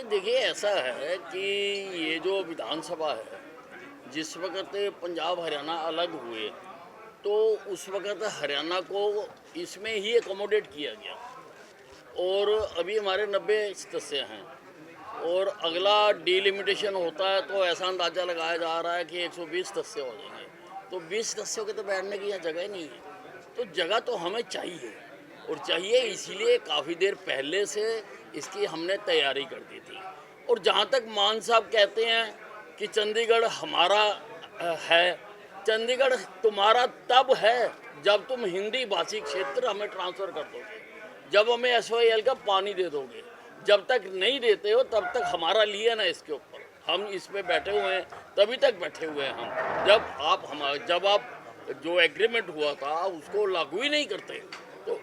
नहीं, देखिए ऐसा है कि ये जो विधानसभा है, जिस वक़्त पंजाब हरियाणा अलग हुए, तो उस वक़्त हरियाणा को इसमें ही एकोमोडेट किया गया और अभी हमारे 90 सदस्य हैं और अगला डिलिमिटेशन होता है तो ऐसा अंदाज़ा लगाया जा रहा है कि 120 सदस्य हो जाएंगे। तो 20 सदस्यों के तो बैठने की यहाँ जगह ही नहीं है। तो जगह तो हमें चाहिए और चाहिए इसीलिए काफ़ी देर पहले से इसकी हमने तैयारी कर दी थी। और जहाँ तक मान साहब कहते हैं कि चंडीगढ़ हमारा है, चंडीगढ़ तुम्हारा तब है जब तुम हिंदी भाषी क्षेत्र हमें ट्रांसफ़र कर दोगे, जब हमें एसवाईएल का पानी दे दोगे। जब तक नहीं देते हो तब तक हमारा लिए ना इसके ऊपर, हम इस पे बैठे हुए हैं, तभी तक बैठे हुए हैं हम। जब आप जो एग्रीमेंट हुआ था उसको लागू ही नहीं करते तो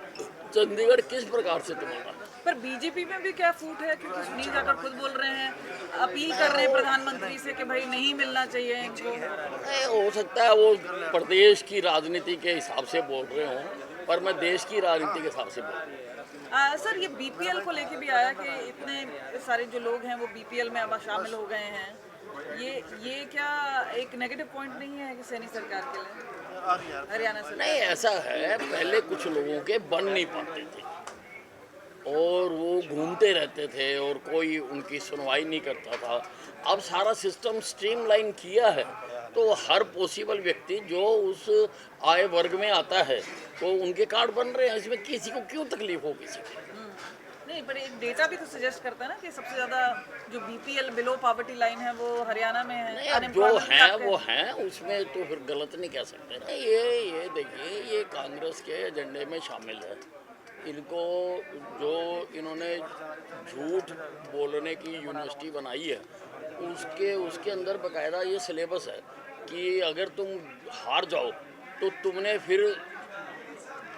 चंडीगढ़ किस प्रकार से तुम्हारा। पर बीजेपी में भी क्या फूट है, क्योंकि सुनील जाखड़ खुद बोल रहे हैं, अपील कर रहे हैं प्रधानमंत्री से कि भाई नहीं मिलना चाहिए इनको। नहीं, हो सकता है वो प्रदेश की राजनीति के हिसाब से बोल रहे हों, पर मैं देश की राजनीति के हिसाब से बोल रहा हूँ। सर, ये बीपीएल को लेके भी आया कि इतने सारे जो लोग हैं वो बीपीएल में अब शामिल हो गए हैं। ये क्या एक नेगेटिव पॉइंट नहीं है कि सैनी सरकार के लिए, हरियाणा से? नहीं, ऐसा है, पहले कुछ लोगों के बन नहीं पाते थे और वो घूमते रहते थे और कोई उनकी सुनवाई नहीं करता था। अब सारा सिस्टम स्ट्रीमलाइन किया है तो हर पॉसिबल व्यक्ति जो उस आय वर्ग में आता है तो उनके कार्ड बन रहे हैं। इसमें किसी को क्यों तकलीफ हो किसी की। नहीं, पर एक डेटा भी तो सजेस्ट करता है ना कि सबसे ज़्यादा जो बीपीएल बिलो पॉवर्टी लाइन है वो हरियाणा में है। नहीं, अब जो है वो है, उसमें तो फिर गलत नहीं कह सकते ना। ये देखिए, ये कांग्रेस के एजेंडे में शामिल है। इनको जो इन्होंने झूठ बोलने की यूनिवर्सिटी बनाई है उसके अंदर बकायदा ये सिलेबस है कि अगर तुम हार जाओ तो तुमने फिर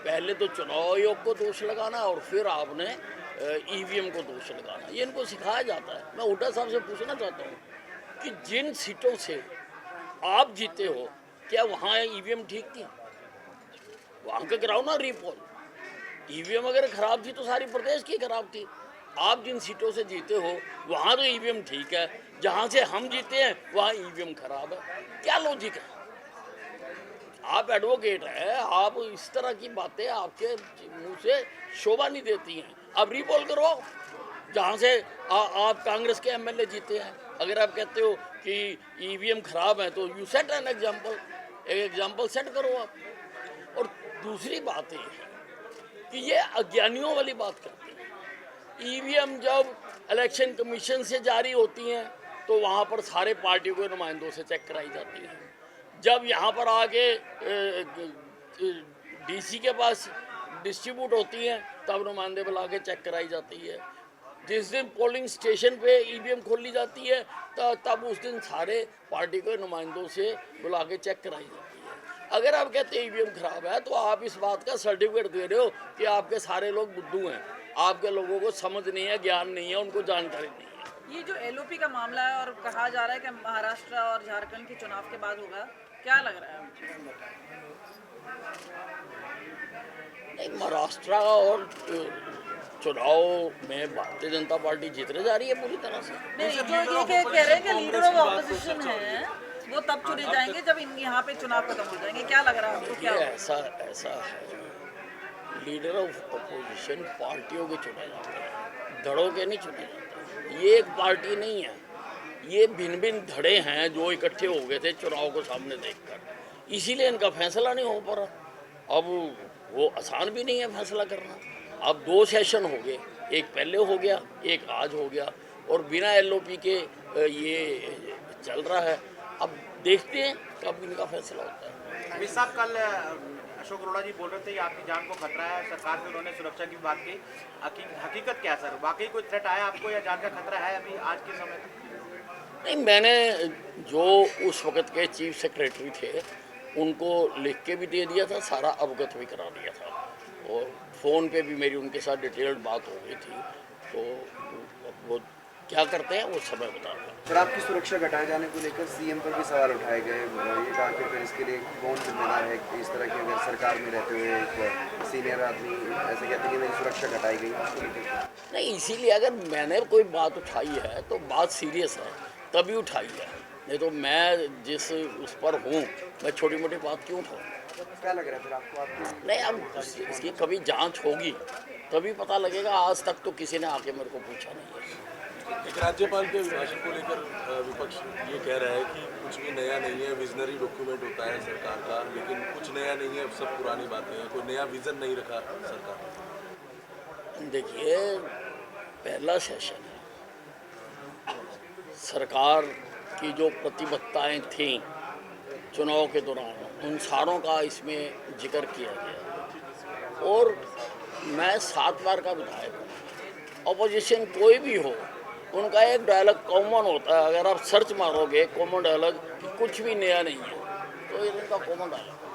पहले तो चुनाव आयोग को दोष लगाना और फिर आपने ईवीएम को दोष लगाना। ये इनको सिखाया जाता है। मैं हुड्डा साहब से पूछना चाहता हूँ कि जिन सीटों से आप जीते हो, क्या वहाँ ईवीएम ठीक थी? वहाँ का कराओ ना रीपोल। ईवीएम अगर खराब थी तो सारी प्रदेश की खराब थी। आप जिन सीटों से जीते हो वहाँ तो ईवीएम ठीक है, जहाँ से हम जीते हैं वहाँ ईवीएम खराब है। क्या लॉजिक है? आप एडवोकेट हैं, आप इस तरह की बातें आपके मुंह से शोभा नहीं देती हैं। आप रीपोल करो जहाँ से आप कांग्रेस के एमएलए जीते हैं। अगर आप कहते हो कि ईवीएम खराब है तो यू सेट एन एग्जाम्पल, एक एग्जाम्पल सेट करो आप। और दूसरी बात ये है कि ये अज्ञानियों वाली बात करते हैं। ईवीएम जब इलेक्शन कमीशन से जारी होती हैं तो वहाँ पर सारे पार्टियों के नुमाइंदों से चेक कराई जाती हैं। जब यहाँ पर आके डीसी के पास डिस्ट्रीब्यूट होती हैं तब नुमाइंदे बुला के चेक कराई जाती है। जिस दिन पोलिंग स्टेशन पे ईवीएम खोली जाती है तब उस दिन सारे पार्टी के नुमाइंदों से बुला के चेक कराई जाती है। अगर आप कहते हैं ईवीएम खराब है तो आप इस बात का सर्टिफिकेट दे रहे हो कि आपके सारे लोग बुद्धू हैं, आपके लोगों को समझ नहीं है, ज्ञान नहीं है, उनको जानकारी नहीं है। ये जो एलओपी का मामला है और कहा जा रहा है कि महाराष्ट्र और झारखंड के चुनाव के बाद होगा, क्या लग रहा है? नहीं, महाराष्ट्र और चुनाव में भारतीय जनता पार्टी जीतने जा रही है पूरी तरह से। नहीं, जो ये कह रहे हैं कि लीडर ऑफ ऑपोजिशन है वो तब चुने जाएंगे जब यहाँ पे चुनाव खत्म हो जाएंगे। क्या लग रहा है आपको? क्या ऐसा है, लीडर ऑफ ऑपोजिशन पार्टियों के चुने जाते हैं, धड़ों के नहीं चुने जाते। ये एक पार्टी नहीं है, ये भिन्न भिन्न धड़े हैं जो इकट्ठे हो गए थे चुनाव को सामने देखकर, इसीलिए इनका फैसला नहीं हो पा रहा। अब वो आसान भी नहीं है फैसला करना। अब 2 सेशन हो गए, एक पहले हो गया, एक आज हो गया और बिना एलओपी के ये चल रहा है। अब देखते हैं कब इनका फैसला होता है। अमित साहब, कल अशोक अरोड़ा जी बोल रहे थे कि आपकी जान को खतरा है, सरकार से उन्होंने सुरक्षा की बात की। हकीकत क्या सर, वाकई कोई थ्रेट आया आपको या जान का खतरा है अभी आज के समय? नहीं, मैंने जो उस वक्त के चीफ सेक्रेटरी थे उनको लिख के भी दे दिया था, सारा अवगत भी करा दिया था और फ़ोन पे भी मेरी उनके साथ डिटेल्ड बात हो गई थी। तो वो क्या करते हैं वो समय बताएगा। सर, आपकी सुरक्षा घटाए जाने को लेकर सीएम पर भी सवाल उठाए गए। ये कहा कि फिर इसके लिए कौन जिम्मेदार है कि इस तरह की अगर सरकार में रहते हुए एक सीनियर आदमी ऐसे कहते हैं कि मेरी सुरक्षा घटाई गई उसको लेकर। नहीं, इसीलिए अगर मैंने कोई बात उठाई है तो बात सीरियस है तभी उठाई है, नहीं तो मैं जिस उस पर हूँ मैं छोटी मोटी बात क्यों उठाऊँ। क्या लग रहा है फिर आपको? आपकी नहीं, अब इसकी कभी जांच होगी तभी पता लगेगा। आज तक तो किसी ने आके मेरे को पूछा नहीं है। एक राज्यपाल के अभिभाषण को लेकर विपक्ष ये कह रहा है कि कुछ भी नया नहीं है, विजनरी डॉक्यूमेंट होता है सरकार का, लेकिन कुछ नया नहीं है, सब पुरानी बातें हैं, कोई नया विजन नहीं रखा सरकार। देखिए, पहला सेशन है, सरकार की जो प्रतिबद्धताएं थीं चुनाव के दौरान उन सारों का इसमें जिक्र किया गया। और मैं 7 बार का विधायक हूँ, अपोजिशन कोई भी हो उनका एक डायलॉग कॉमन होता है। अगर आप सर्च मारोगे कॉमन डायलॉग कुछ भी नया नहीं है तो ये उनका कॉमन डायलॉग